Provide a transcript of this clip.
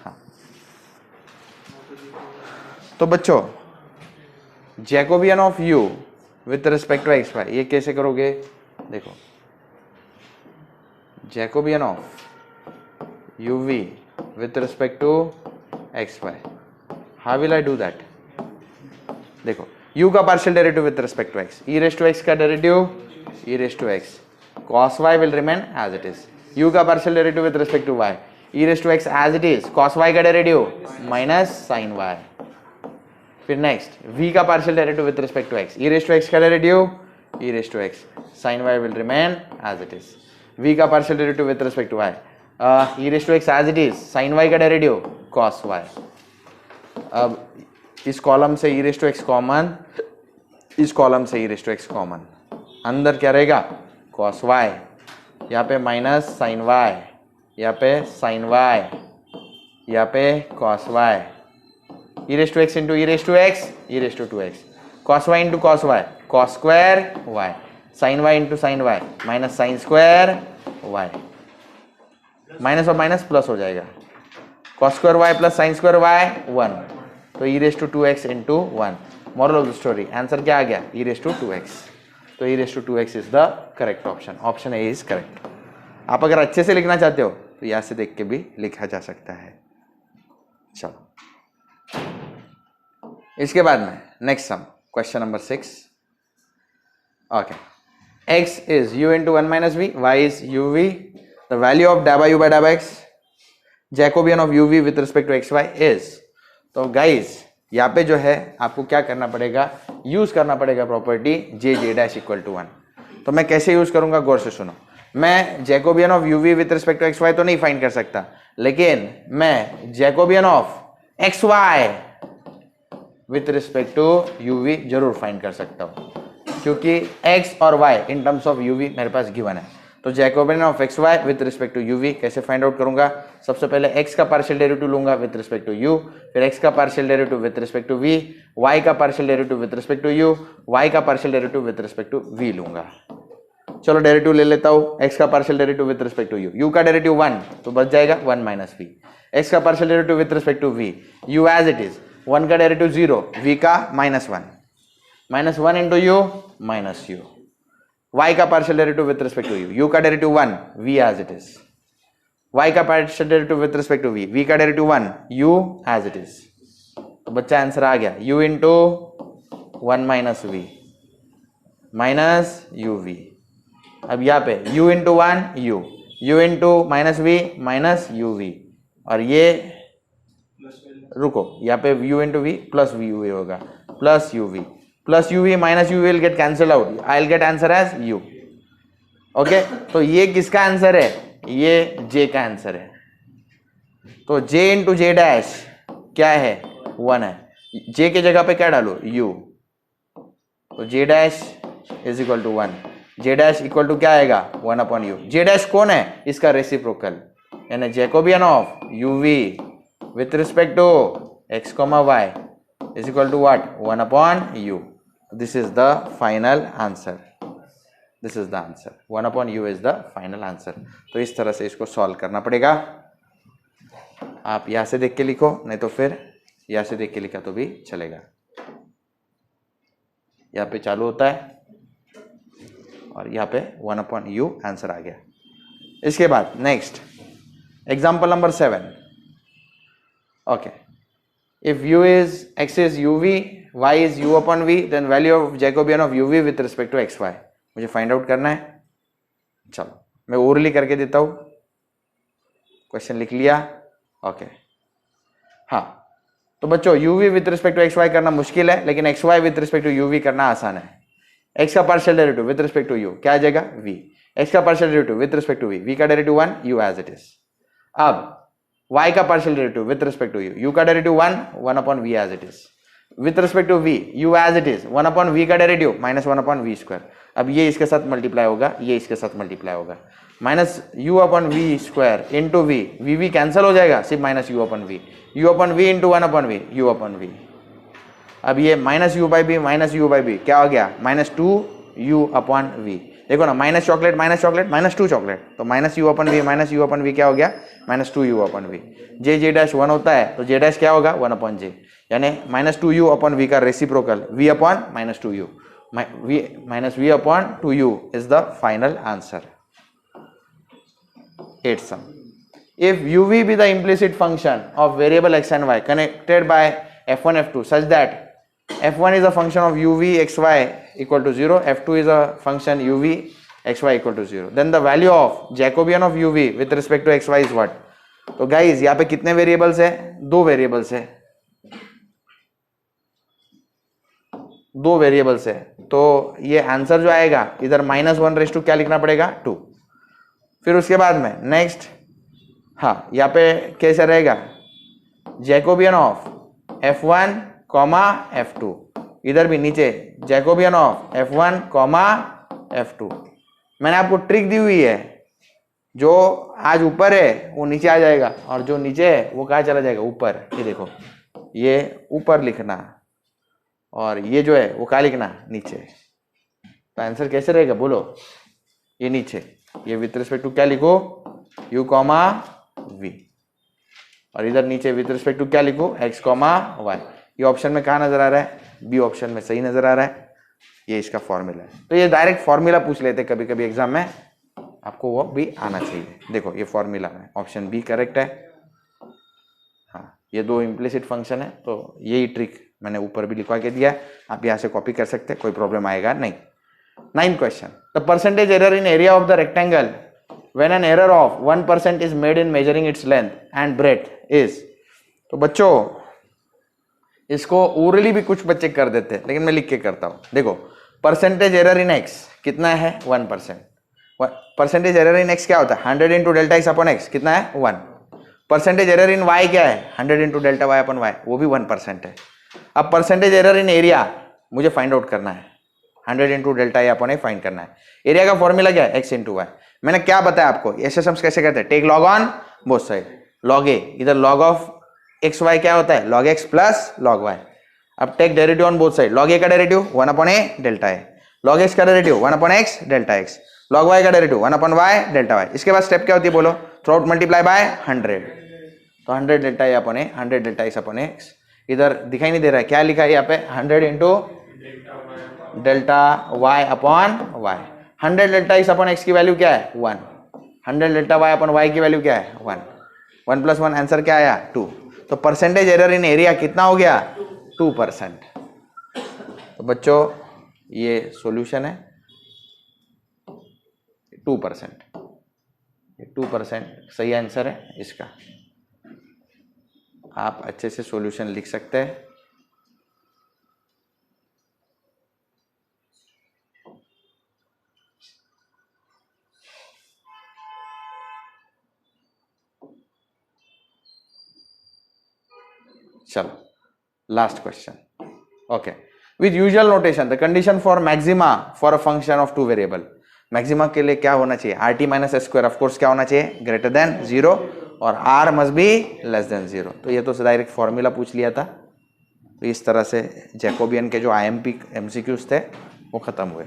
हाँ, तो बच्चों Jacobian of u with respect to X Y, ये कैसे करोगे? देखो, Jacobian of uv with respect to X Y, how will I do that? देखो, u का partial derivative with respect to x, e raise to x का derivative e raise to x, cos y will remain as it is, u का partial derivative with respect to y, e raise to x as it is, cos y का derivative minus sin y। फिर next v का partial derivative with respect to x, e raise to x का derivative e raise to x, sin y will remain as it is, v का partial derivative with respect to y, e raise to x as it is, sin y का derivative cos y। अब इस column से e raise to x common, इस column से e raise to x common, अंदर क्या रहेगा? cos y, यहाँ पे माइनस sin y, यहाँ पे sin y, यहाँ पे cos y, e raise to x into e raise to x, e raise to 2x, cos y into cos y, cos square y, sin y into sin y, minus sin square y, minus और minus plus हो जाएगा, cos square y plus sin square y 1, तो e raise to 2x into 1। Moral of the story, answer क्या आ गया? e raise to 2x। तो e raise to 2x is the correct option, option A is correct. आप अगर अच्छे से लिखना चाहते हो तो यहाँ से देख के भी लिखा जा सकता है। चलो, इसके बाद में next sum, question number 6। Okay, x is u into 1 minus v, y is uv, the value of dA by u by dA by x, Jacobian of uv with respect to xy is। तो guys यहाँ पे जो है आपको क्या करना पड़ेगा? Use करना पड़ेगा property J J dash equal to 1। तो मैं कैसे यूज करूंगा, गौर से सुनो। मैं Jacobian of UV with respect to X Y तो नहीं फाइंड कर सकता, लेकिन मैं Jacobian of X Y with respect to UV जरूर फाइंड कर सकता हूं, क्योंकि एक्स और Y in terms of UV मेरे पास गिवन है। तो Jacobian of X Y with respect to UV कैसे फाइंड आउट करूंगा? सबसे पहले एक्स का पार्शियल डेरिवेटिव लूंगा विथ रिस्पेक्ट टू यू, फिर एक्स का partial derivative with respect to V, Y का partial derivative with respect to U, Y का partial derivative with respect to V लूंगा। चलो डेरिवेटिव ले लेता हूं, एक्स का partial derivative with respect to U, U का डेरिवेटिव 1 तो बच जाएगा 1 माइनस वी, एक्स का partial derivative with respect to V, U as it is, 1 का डेरिवेटिव 0, वी का -1, -1 into U minus you, y का partial derivative with respect to u का derivative 1, v as it is, y का partial derivative with respect to v का derivative 1, u as it is. तो बच्चा answer आ गया u into 1 minus V minus U V. अब यहाँ पे u into 1 u into minus V minus U V, और ये रुको यहाँ पे u into V plus V U होगा, plus you V plus uv minus uv will get cancelled out, I'll get answer as u। Okay, तो ये किसका answer है? ये j का आंसर है। तो j इंटू जे डैश क्या है? 1 है, j के जगह पे क्या डालो? u, तो j dash is equal to 1, j dash equal to क्या आएगा? 1 अपॉन u। j डैश कौन है? इसका रेसिप्रोकल, यानी Jacobian of uv with respect to x, y is equal to what? 1 upon u। This is the final answer, this is the answer, 1 upon u is the final answer। तो इस तरह से इसको solve करना पड़ेगा। आप यहाँ से देख के लिखो, नहीं तो फिर यहाँ से देख के लिखा तो भी चलेगा। यहाँ पे चालू होता है और यहाँ पे 1 upon u आंसर आ गया। इसके बाद next example number 7। Okay, if u is x is uv, y is u upon v, then value of Jacobian of uv with respect to xy मुझे फाइंड आउट करना है। चलो मैं ओरली करके देता हूं, क्वेश्चन लिख लिया। ओके, हाँ, तो बच्चों uv with respect to xy करना मुश्किल है, लेकिन xy with respect to uv करना आसान है। x का partial derivative with respect to u क्या आ जाएगा? v, x का partial derivative with respect to v का derivative 1, u as it is. अब y का partial derivative with respect to u का derivative 1 upon v as it is, with respect to v u as it is, 1 upon v का derivative -1 upon v square. अब ये इसके साथ multiply होगा, ये इसके साथ मल्टीप्लाई होगा, minus u upon v square into v cancel हो जाएगा, सिर्फ minus u upon v into 1 upon v, u upon v। अब ये माइनस u बाई बी हो गया -2u अपॉन v, देखो ना, माइनस चॉकलेट -2 चॉकलेट, तो -u/v क्या हो गया, -2u/v। जे डैश 1 होता है तो जे डैश क्या होगा, 1/j, यानी -2u/v का reciprocal v/-2u, v/2u is the final answer. 8th sum. If uv be the implicit function of variable x and y connected by f1 f2 such that f1 is a function of uv xy equal to 0, f2 is a function uv xy equal to 0, then the value of Jacobian of uv with respect to xy is what? तो guys यहाँ पे कितने variables है, 2 variables है, 2 variables है, तो ये answer जो आएगा इधर -1 क्या लिखना पड़ेगा, 2। फिर उसके बाद में नेक्स्ट, हाँ यहाँ पे कैसे रहेगा, जैकोबियन ऑफ f1, f2, इधर भी नीचे जैकोबियन ऑफ f1, f2। मैंने आपको ट्रिक दी हुई है, जो आज ऊपर है वो नीचे आ जाएगा, और जो नीचे है वो कहाँ चला जाएगा, ऊपर। ये देखो, ये ऊपर लिखना और ये जो है वो कहाँ लिखना, नीचे। तो आंसर कैसे रहेगा बोलो, ये नीचे, ये विथ रिस्पेक्ट टू क्या लिखो, u, v, और इधर नीचे विथ रिस्पेक्ट टू क्या लिखो, x, y। ये ऑप्शन में कहाँ नजर आ रहा है, बी ऑप्शन में सही नजर आ रहा है, ये इसका फॉर्मूला है। तो ये डायरेक्ट फॉर्मूला पूछ लेते कभी कभी एग्जाम में, आपको वो भी आना चाहिए। देखो ये फॉर्मूला है, ऑप्शन बी करेक्ट है। हाँ, ये 2 इम्प्लिसिट फंक्शन है, तो यही ट्रिक मैंने ऊपर भी लिखवा के दिया है, आप यहाँ से कॉपी कर सकते हैं, कोई प्रॉब्लम आएगा नहीं। 9th question, the percentage error in area of the rectangle when an error of 1% is made in measuring its length and breadth is. तो बच्चों इसको ओरली भी कुछ बच्चे कर देते हैं, लेकिन मैं लिख के करता हूँ। देखो परसेंटेज एरर इन x कितना है, 1%। परसेंटेज एरर इन x क्या होता है, 100 into delta x upon x, कितना है, 1। परसेंटेज एरर इन y क्या है, 100 into delta y upon y, वो भी 1% है। अब परसेंटेज एरर इन एरिया मुझे फाइंड आउट करना है, 100 into delta y upon y find करना है। एरिया का फॉर्मूला क्या है, x इंटू वाई। मैंने क्या बताया आपको, ऐसे सम्स कैसे करते हैं, take log on both side, log A, इधर लॉग ऑफ एक्स वाई क्या होता है, log X plus log Y. अब take derivative on both side, log A का derivative 1/a delta A, log X का derivative 1/x delta X, log Y का derivative 1/y delta Y. इसके बाद step क्या होती है बोलो, थ्रू आउट मल्टीप्लाई बाय 100, तो 100 delta A upon A, 100 delta X upon x. इधर दिखाई नहीं दे रहा है, क्या लिखा है यहाँ पे, 100 into delta Y upon Y. 100 delta X upon X की वैल्यू क्या है, 1। 100 डेल्टा वाई अपॉन वाई की वैल्यू क्या है, 1। 1 + 1 आंसर क्या आया, 2। तो परसेंटेज एरर इन एरिया कितना हो गया, 2%। तो बच्चों ये सॉल्यूशन है 2%, 2% सही आंसर है इसका। आप अच्छे से सॉल्यूशन लिख सकते हैं। चलो last question. Okay, with usual notation the condition for maxima for a function of 2 variable. Maxima के लिए क्या होना चाहिए, rt - s², ऑफ कोर्स क्या होना चाहिए, ग्रेटर देन 0, और r must be less than 0। तो ये तो डायरेक्ट फॉर्मूला पूछ लिया था। तो इस तरह से जैकोबियन के जो IMP MCQs थे वो खत्म हुए।